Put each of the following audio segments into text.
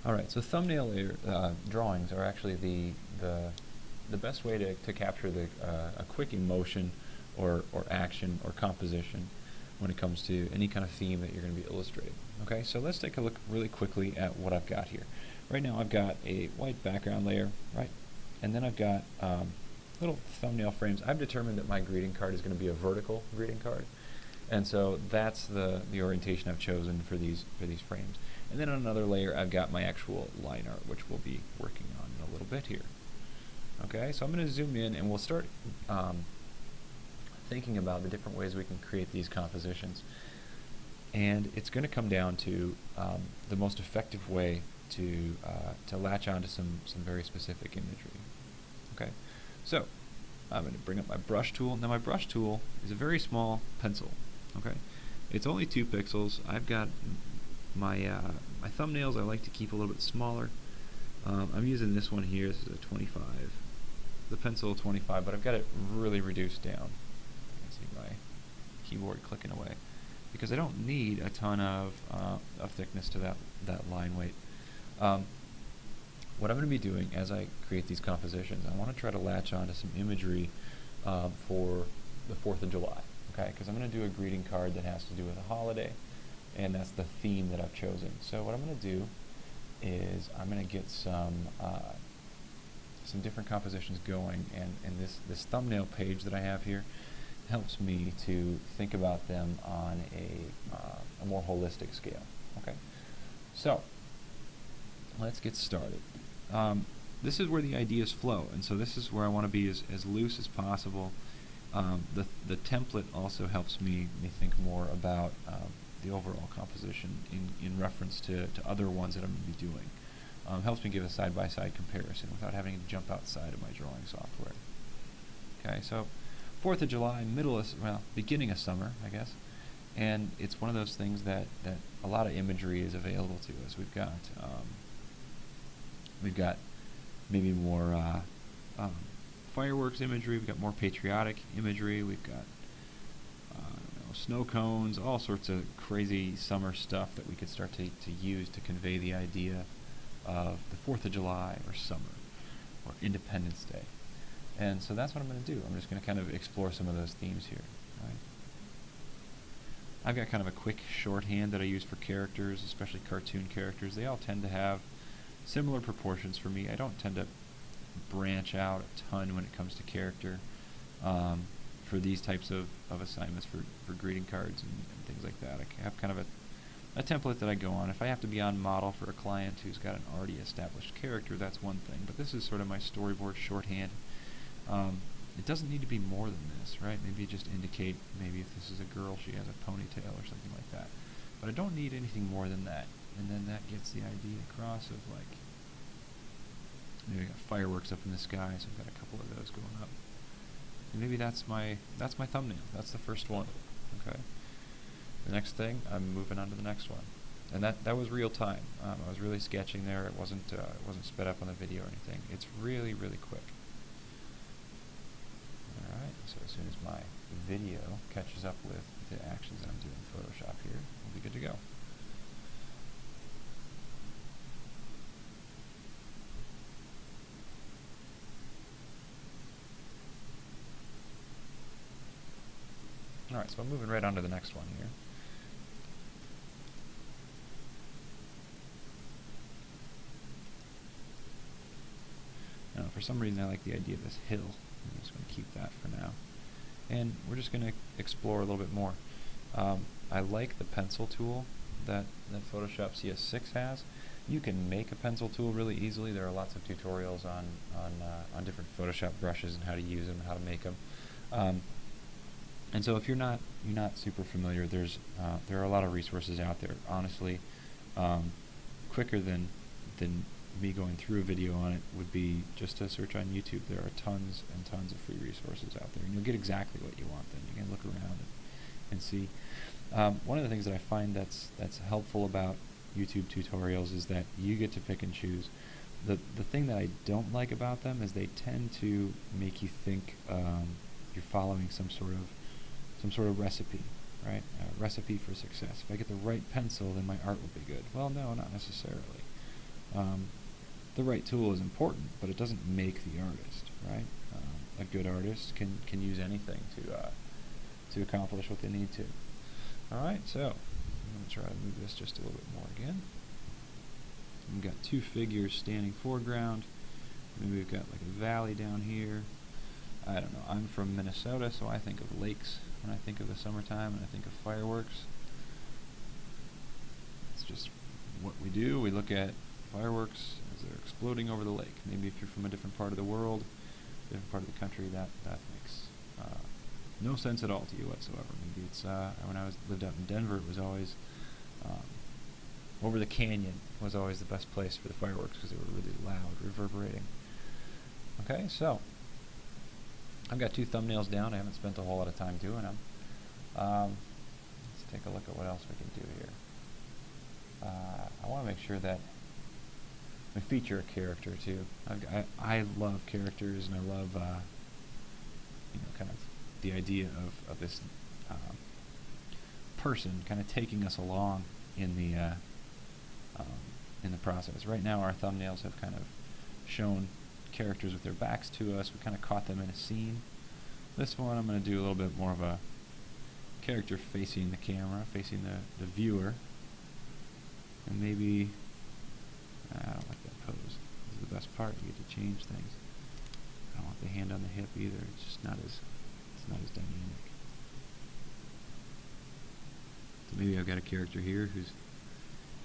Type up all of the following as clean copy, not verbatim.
All right, so thumbnail layer, drawings are actually the best way to capture a quick emotion or action or composition when it comes to any kind of theme that you're going to be illustrating. Okay, so let's take a look really quickly at what I've got here. Right now I've got a white background layer, right? And then I've got little thumbnail frames. I've determined that my greeting card is going to be a vertical greeting card. And so that's the orientation I've chosen for these frames. And then on another layer, I've got my actual line art, which we'll be working on in a little bit here. Okay, so I'm going to zoom in, and we'll start thinking about the different ways we can create these compositions. And it's going to come down to the most effective way to latch onto some very specific imagery. Okay, so I'm going to bring up my brush tool. Now my brush tool is a very small pencil. Okay, it's only 2 pixels. I've got my my thumbnails I like to keep a little bit smaller. I'm using this one here. This is a 25. The pencil 25, but I've got it really reduced down. You can see my keyboard clicking away because I don't need a ton of thickness to that line weight. What I'm going to be doing as I create these compositions, I want to try to latch on to some imagery for the 4th of July. Okay, because I'm going to do a greeting card that has to do with a holiday, and that's the theme that I've chosen. So what I'm going to do is I'm going to get some different compositions going, and this thumbnail page that I have here helps me to think about them on a more holistic scale. Okay, so let's get started. This is where the ideas flow, and so this is where I want to be as loose as possible. The template also helps me think more about the overall composition in reference to other ones that I'm going to be doing. Helps me give a side-by-side comparison without having to jump outside of my drawing software. Okay, so 4th of July, beginning of summer, I guess, and it's one of those things that a lot of imagery is available to us. We've got maybe more fireworks imagery, we've got more patriotic imagery, we've got snow cones, all sorts of crazy summer stuff that we could start to use to convey the idea of the 4th of July or summer or Independence Day. And so that's what I'm going to do. I'm just going to kind of explore some of those themes here. Right? I've got kind of a quick shorthand that I use for characters, especially cartoon characters. They all tend to have similar proportions for me. I don't tend to branch out a ton when it comes to character for these types of assignments for greeting cards and things like that. I have kind of a template that I go on. If I have to be on model for a client who's got an already established character, that's one thing. But this is sort of my storyboard shorthand. It doesn't need to be more than this, right? Maybe just indicate maybe if this is a girl, she has a ponytail or something like that. But I don't need anything more than that. And then that gets the idea across of like, maybe I got fireworks up in the sky, so I've got a couple of those going up. And maybe that's my thumbnail. That's the first one. Okay. The next thing, I'm moving on to the next one, and that was real time. I was really sketching there. It wasn't sped up on the video or anything. It's really quick. All right. So as soon as my video catches up with the actions that I'm doing in Photoshop here, we'll be good to go. All right, so I'm moving right on to the next one here. Now, for some reason, I like the idea of this hill. I'm just going to keep that for now. And we're just going to explore a little bit more. I like the pencil tool that Photoshop CS6 has. You can make a pencil tool really easily. There are lots of tutorials on different Photoshop brushes and how to use them, how to make them. And so if you're not super familiar, there are a lot of resources out there. Honestly, quicker than me going through a video on it would be just to search on YouTube. There are tons and tons of free resources out there, and you'll get exactly what you want. Then you can look around and see. One of the things that I find that's helpful about YouTube tutorials is that you get to pick and choose. The thing that I don't like about them is they tend to make you think you're following some sort of recipe, right? A recipe for success. If I get the right pencil, then my art will be good. Well, no, not necessarily. Um, the right tool is important, but it doesn't make the artist, right? A good artist can use anything to accomplish what they need to. All right, so I'm going to try to move this just a little bit more again. We've got two figures standing foreground. Maybe we've got like a valley down here. I don't know. I'm from Minnesota, so I think of lakes when I think of the summertime, and I think of fireworks. It's just what we do. We look at fireworks as they're exploding over the lake. Maybe if you're from a different part of the world, different part of the country, that makes no sense at all to you whatsoever. Maybe it's when I lived out in Denver, it was always over the canyon was always the best place for the fireworks because they were really loud, reverberating. Okay, so I've got two thumbnails down. I haven't spent a whole lot of time doing them. Let's take a look at what else we can do here. I want to make sure that we feature a character too. I love characters, and I love kind of the idea of this person kind of taking us along in the process. Right now, our thumbnails have kind of shown characters with their backs to us. We kind of caught them in a scene. This one, I'm going to do a little bit more of a character facing the camera, facing the viewer, and maybe I don't like that pose. This is the best part. You get to change things. I don't want the hand on the hip either. It's just not as dynamic. So maybe I've got a character here who's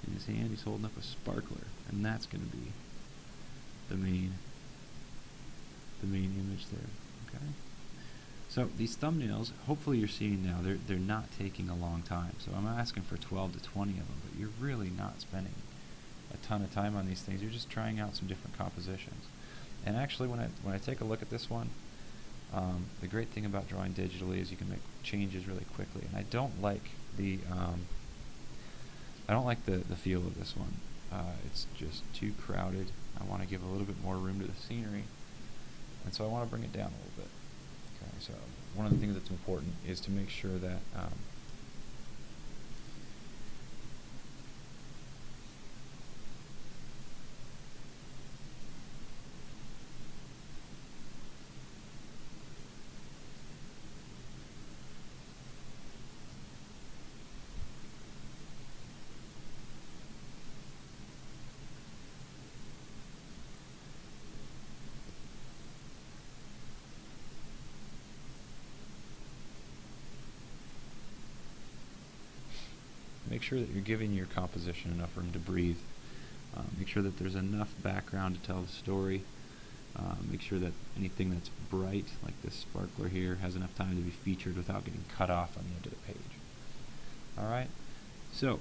in his hand. He's holding up a sparkler, and that's going to be the main image there. Okay. So these thumbnails, hopefully you're seeing now, they're not taking a long time. So I'm asking for 12 to 20 of them, but you're really not spending a ton of time on these things. You're just trying out some different compositions. And actually, when I take a look at this one, the great thing about drawing digitally is you can make changes really quickly. And I don't like the feel of this one. It's just too crowded. I want to give a little bit more room to the scenery, and so I want to bring it down a little bit. Okay, so one of the things that's important is to make sure that make sure that you're giving your composition enough room to breathe. Make sure that there's enough background to tell the story. Make sure that anything that's bright, like this sparkler here, has enough time to be featured without getting cut off on the edge of the page. Alright, so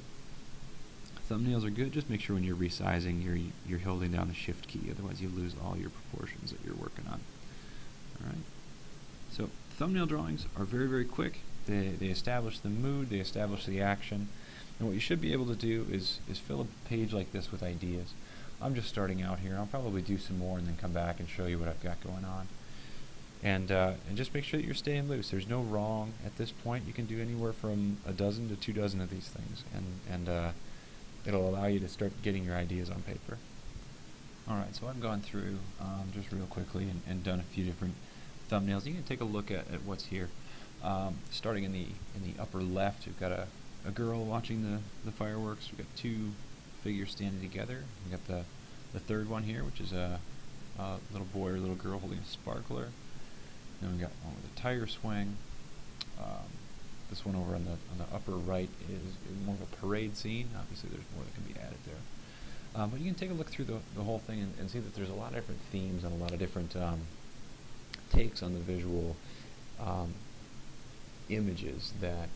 thumbnails are good. Just make sure when you're resizing, you're holding down the shift key, otherwise you lose all your proportions that you're working on. Alright, so thumbnail drawings are very, very quick. They establish the mood, they establish the action, and what you should be able to do is fill a page like this with ideas. I'm just starting out here. I'll probably do some more and then come back and show you what I've got going on. And just make sure that you're staying loose. There's no wrong at this point. You can do anywhere from a dozen to 2 dozen of these things, and it'll allow you to start getting your ideas on paper. Alright, so I've gone through just real quickly and done a few different thumbnails. You can take a look at what's here. Starting in the upper left, we've got a girl watching the fireworks. We've got 2 figures standing together. We've got the third one here, which is a little boy or little girl holding a sparkler. Then we've got one with a tire swing. This one over on the upper right is more of a parade scene. Obviously, there's more that can be added there. But you can take a look through the whole thing and see that there's a lot of different themes and a lot of different takes on the visual images that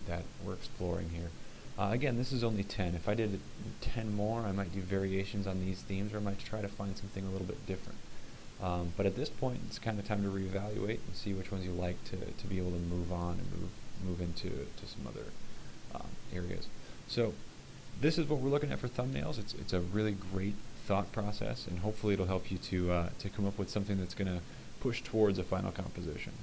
we're exploring here. Again, this is only 10. If I did 10 more, I might do variations on these themes, or I might try to find something a little bit different. But at this point, it's kind of time to reevaluate and see which ones you like to be able to move on and move into some other areas. So this is what we're looking at for thumbnails. It's a really great thought process, and hopefully it'll help you to come up with something that's going to push towards a final composition.